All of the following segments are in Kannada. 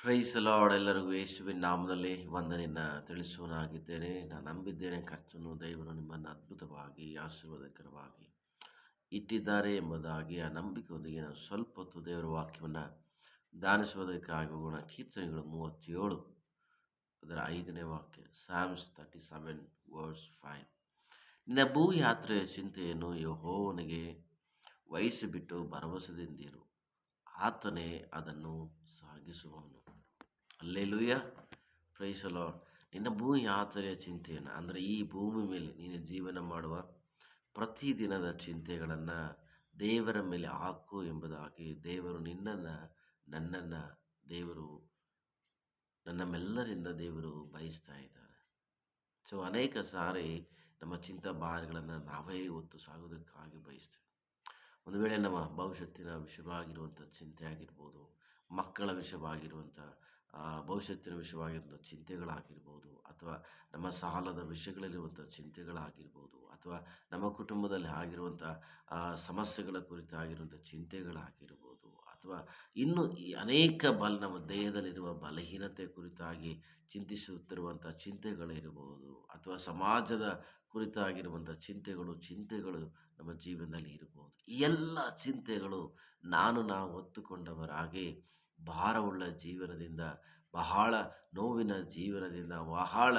Price lord. ಎಲ್ಲರಿಗೂ ಯೇಸುವಿನ ನಾಮದಲ್ಲಿ ವಂದನೆಯನ್ನು ತಿಳಿಸುವನಾಗಿದ್ದೇನೆ. ನಾನು ನಂಬಿದ್ದೇನೆ ಕರ್ತನು ದೇವರು ನಿಮ್ಮನ್ನು ಅದ್ಭುತವಾಗಿ ಆಶೀರ್ವಾದಕರವಾಗಿ ಇಟ್ಟಿದ್ದಾರೆ ಎಂಬುದಾಗಿ ಆ ನಂಬಿಕೆಯೊಂದಿಗೆ ನಾವು ಸ್ವಲ್ಪ ಹೊತ್ತು ದೇವರ ವಾಕ್ಯವನ್ನು ಧ್ಯಾನಿಸುವುದಕ್ಕಾಗಿ ಹೋಗೋಣ. ಕೀರ್ತನೆಗಳು 37 ಅದರ 5ನೇ ವಾಕ್ಯ. Psalms 37 verse 5. ನಿನ್ನ ಭೂ ಯಾತ್ರೆಯ ಚಿಂತೆಯನ್ನು ಯೆಹೋವನಿಗೆ ವಹಿಸಿಬಿಟ್ಟು ಭರವಸೆದಿಂದಿರು, ಆತನೇ ಅದನ್ನು ಸಾಗಿಸುವವನು. Hallelujah, praise the lord. ನಿನ್ನ ಭೂ ಯಾತ್ರೆಯ ಚಿಂತೆಯನ್ನು ಅಂದರೆ ಈ ಭೂಮಿ ಮೇಲೆ ನೀನು ಜೀವನ ಮಾಡುವ ಪ್ರತಿದಿನದ ಚಿಂತೆಗಳನ್ನು ದೇವರ ಮೇಲೆ ಹಾಕು ಎಂಬುದಾಗಿ ದೇವರು ನಿನ್ನನ್ನು ನನ್ನನ್ನು ದೇವರು ನಮ್ಮೆಲ್ಲರಿಂದ ದೇವರು ಬಯಸ್ತಾ ಇದ್ದಾರೆ. ಸೊ ಅನೇಕ ಸಾರಿ ನಮ್ಮ ಚಿಂತಾ ಭಾರಗಳನ್ನು ನಾವೇ ಹೊತ್ತು ಸಾಗೋದಕ್ಕಾಗಿ ಬಯಸ್ತೇವೆ. ಒಂದು ವೇಳೆ ನಮ್ಮ ಭವಿಷ್ಯತ್ತಿನ ವಿಷಯವಾಗಿರುವಂಥ ಚಿಂತೆ ಆಗಿರ್ಬೋದು, ಮಕ್ಕಳ ವಿಷಯವಾಗಿರುವಂಥ ಭವಿಷ್ಯತ್ತಿನ ವಿಷಯವಾಗಿರುವಂಥ ಚಿಂತೆಗಳಾಗಿರ್ಬೋದು, ಅಥವಾ ನಮ್ಮ ಸಾಲದ ವಿಷಯಗಳಲ್ಲಿರುವಂಥ ಚಿಂತೆಗಳಾಗಿರ್ಬೋದು, ಅಥವಾ ನಮ್ಮ ಕುಟುಂಬದಲ್ಲಿ ಆಗಿರುವಂಥ ಸಮಸ್ಯೆಗಳ ಕುರಿತಾಗಿರುವಂಥ ಚಿಂತೆಗಳಾಗಿರ್ಬೋದು, ಅಥವಾ ಇನ್ನು ಈ ಅನೇಕ ನಮ್ಮ ದೇಹದಲ್ಲಿರುವ ಬಲಹೀನತೆ ಕುರಿತಾಗಿ ಚಿಂತಿಸುತ್ತಿರುವಂಥ ಚಿಂತೆಗಳಿರ್ಬೋದು, ಅಥವಾ ಸಮಾಜದ ಕುರಿತಾಗಿರುವಂಥ ಚಿಂತೆಗಳು ನಮ್ಮ ಜೀವನದಲ್ಲಿ ಇರ್ಬೋದು. ಈ ಎಲ್ಲ ಚಿಂತೆಗಳು ನಾವು ಹೊತ್ತುಕೊಂಡವರಾಗಿ ಭಾರವುಳ್ಳ ಜೀವನದಿಂದ, ಬಹಳ ನೋವಿನ ಜೀವನದಿಂದ, ಬಹಳ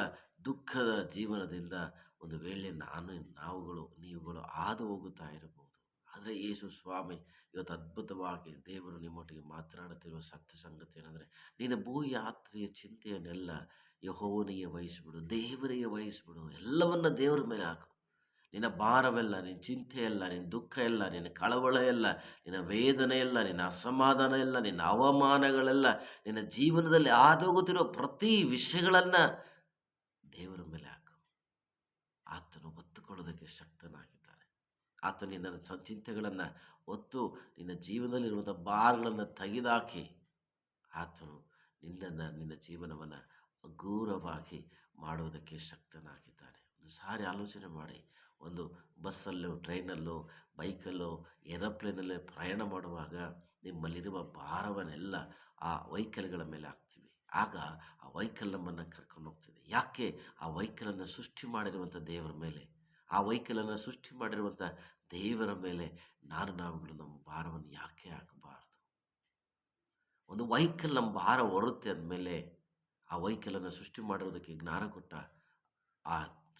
ದುಃಖದ ಜೀವನದಿಂದ ಒಂದು ವೇಳೆ ನೀವುಗಳು ಹಾದು ಹೋಗುತ್ತಾ ಇರಬಹುದು. ಆದರೆ ಯೇಸು ಸ್ವಾಮಿ ಇವತ್ತು ಅದ್ಭುತವಾಗಿ ದೇವರು ನಿಮ್ಮೊಟ್ಟಿಗೆ ಮಾತನಾಡುತ್ತಿರುವ ಸತ್ಯ ಸಂಗತಿ ಏನಂದರೆ, ನೀನು ಭೂ ಯಾತ್ರೆಯ ಚಿಂತೆಯನ್ನೆಲ್ಲ ಯೆಹೋವನಿಗೆ ವಹಿಸಿಬಿಡು, ದೇವರಿಗೆ ವಹಿಸಿಬಿಡು. ಎಲ್ಲವನ್ನ ದೇವರ ಮೇಲೆ ಹಾಕು. ನಿನ್ನ ಭಾರವೆಲ್ಲ, ನಿನ್ನ ಚಿಂತೆ ಎಲ್ಲ, ನಿನ್ನ ದುಃಖ ಎಲ್ಲ, ನಿನ್ನ ಕಳವಳ ಎಲ್ಲ, ನಿನ್ನ ವೇದನೆ ಎಲ್ಲ, ನಿನ್ನ ಅಸಮಾಧಾನ ಎಲ್ಲ, ನಿನ್ನ ಅವಮಾನಗಳೆಲ್ಲ, ನಿನ್ನ ಜೀವನದಲ್ಲಿ ಹಾದೋಗುತ್ತಿರುವ ಪ್ರತಿ ವಿಷಯಗಳನ್ನು ದೇವರ ಮೇಲೆ ಹಾಕು. ಆತನು ಹೊತ್ತುಕೊಳ್ಳೋದಕ್ಕೆ ಶಕ್ತನಾಗಿದ್ದಾನೆ. ಆತ ನಿನ್ನ ಚಿಂತೆಗಳನ್ನು ಹೊತ್ತು ನಿನ್ನ ಜೀವನದಲ್ಲಿರುವಂಥ ಭಾರಗಳನ್ನು ತೆಗೆದುಹಾಕಿ ಆತನು ನಿನ್ನ ಜೀವನವನ್ನು ಹಗುರವಾಗಿ ಮಾಡುವುದಕ್ಕೆ ಶಕ್ತನಾಗಿದ್ದಾನೆ. ಒಂದು ಸಾರಿ ಆಲೋಚನೆ ಮಾಡಿ, ಒಂದು ಬಸ್ಸಲ್ಲೋ, ಟ್ರೈನಲ್ಲೋ, ಬೈಕಲ್ಲೋ, ಏರೋಪ್ಲೇನಲ್ಲೇ ಪ್ರಯಾಣ ಮಾಡುವಾಗ ನಿಮ್ಮಲ್ಲಿರುವ ಭಾರವನ್ನೆಲ್ಲ ಆ ವೆಹಿಕಲ್ಗಳ ಮೇಲೆ ಹಾಕ್ತೀವಿ. ಆಗ ಆ ವೆಹಿಕಲ್ ನಮ್ಮನ್ನು ಕರ್ಕೊಂಡು ಹೋಗ್ತದೆ. ಯಾಕೆ? ಆ ವೆಹಿಕಲನ್ನು ಸೃಷ್ಟಿ ಮಾಡಿರುವಂಥ ದೇವರ ಮೇಲೆ, ಆ ವೆಹಿಕಲನ್ನು ಸೃಷ್ಟಿ ಮಾಡಿರುವಂಥ ದೇವರ ಮೇಲೆ ನಾವುಗಳು ನಮ್ಮ ಭಾರವನ್ನು ಯಾಕೆ ಹಾಕಬಾರ್ದು? ಒಂದು ವೆಹಿಕಲ್ ನಮ್ಮ ಭಾರ ಹೊರುತ್ತೆ ಅಂದಮೇಲೆ ಆ ವೆಹಿಕಲನ್ನು ಸೃಷ್ಟಿ ಮಾಡಿರೋದಕ್ಕೆ ಜ್ಞಾನ ಕೊಟ್ಟ ಆ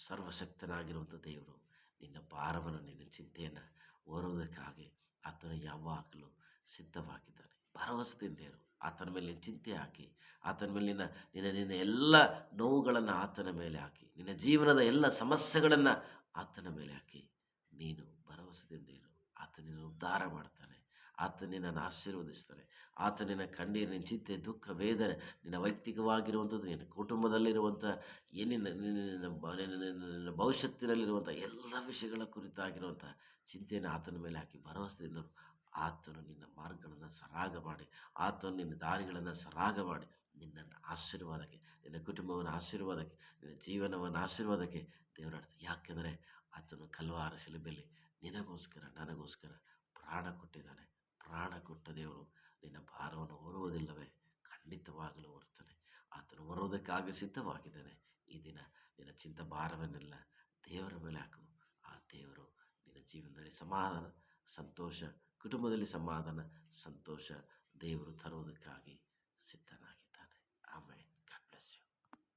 ಸರ್ವಶಕ್ತನಾಗಿರುವಂಥ ದೇವರು ನಿನ್ನ ಭಾರವನ್ನು, ನಿನ್ನ ಚಿಂತೆಯನ್ನು ಹೊರೋದಕ್ಕಾಗಿ ಆತನು ಯಾವಾಗಲೂ ಸಿದ್ಧವಾಗಿದ್ದಾನೆ. ಭರವಸೆಯಿಂದ ಇರು. ಆತನ ಮೇಲೆ ನಿನ್ನ ಚಿಂತೆ ಹಾಕಿ, ಆತನ ಮೇಲೆ ನಿನ್ನ ಎಲ್ಲ ನೋವುಗಳನ್ನು ಆತನ ಮೇಲೆ ಹಾಕಿ, ನಿನ್ನ ಜೀವನದ ಎಲ್ಲ ಸಮಸ್ಯೆಗಳನ್ನು ಆತನ ಮೇಲೆ ಹಾಕಿ ನೀನು ಭರವಸೆಯಿಂದ ಇರು. ಆತ ನಿನ್ನ ಉದ್ಧಾರ ಮಾಡ್ತಾನೆ. ಆತ ನಿನ್ನನ್ನು ಆಶೀರ್ವದಿಸ್ತಾನೆ. ಆತ ನಿನ್ನ ಕಣ್ಣೀರು, ನಿನ್ನ ಚಿಂತೆ, ದುಃಖ, ವೇದನೆ, ನಿನ್ನ ವೈಯಕ್ತಿಕವಾಗಿರುವಂಥದ್ದು, ನಿನ್ನ ಕುಟುಂಬದಲ್ಲಿರುವಂಥ ನಿನ್ನ ಭವಿಷ್ಯತ್ತಿನಲ್ಲಿರುವಂಥ ಎಲ್ಲ ವಿಷಯಗಳ ಕುರಿತಾಗಿರುವಂಥ ಚಿಂತೆಯನ್ನು ಆತನ ಮೇಲೆ ಹಾಕಿ ಭರವಸೆಯಿಂದ ಆತನು ನಿನ್ನ ಮಾರ್ಗಗಳನ್ನು ಸರಾಗ ಮಾಡಿ, ಆತನು ನಿನ್ನ ದಾರಿಗಳನ್ನು ಸರಾಗ ಮಾಡಿ ನಿನ್ನನ್ನು ಆಶೀರ್ವಾದಕ್ಕೆ, ನಿನ್ನ ಕುಟುಂಬವನ್ನು ಆಶೀರ್ವಾದಕ್ಕೆ, ನಿನ್ನ ಜೀವನವನ್ನು ಆಶೀರ್ವಾದಕ್ಕೆ ದೇವರಾಡ್ತಾನೆ. ಯಾಕೆಂದರೆ ಆತನು ಕಲ್ವಾರ ಶಿಲುಬೆಯಲ್ಲಿ ನಿನಗೋಸ್ಕರ, ನನಗೋಸ್ಕರ ಪ್ರಾಣ ಕೊಟ್ಟಿದ್ದಾನೆ. ಪ್ರಾಣ ಕೊಟ್ಟ ದೇವರು ನಿನ್ನ ಭಾರವನ್ನು ಹೊರುವುದಿಲ್ಲವೇ? ಖಂಡಿತವಾಗಲೂ ಹೊರ್ತಾನೆ. ಆತನು ಹೊರೋದಕ್ಕಾಗಿ ಸಿದ್ಧವಾಗಿದ್ದಾನೆ. ಈ ದಿನ ನಿನ್ನ ಚಿಂತ ಭಾರವನ್ನೆಲ್ಲ ದೇವರ ಮೇಲೆ ಹಾಕು. ಆ ದೇವರು ನಿನ್ನ ಜೀವನದಲ್ಲಿ ಸಮಾಧಾನ, ಸಂತೋಷ, ಕುಟುಂಬದಲ್ಲಿ ಸಮಾಧಾನ, ಸಂತೋಷ ದೇವರು ತರುವುದಕ್ಕಾಗಿ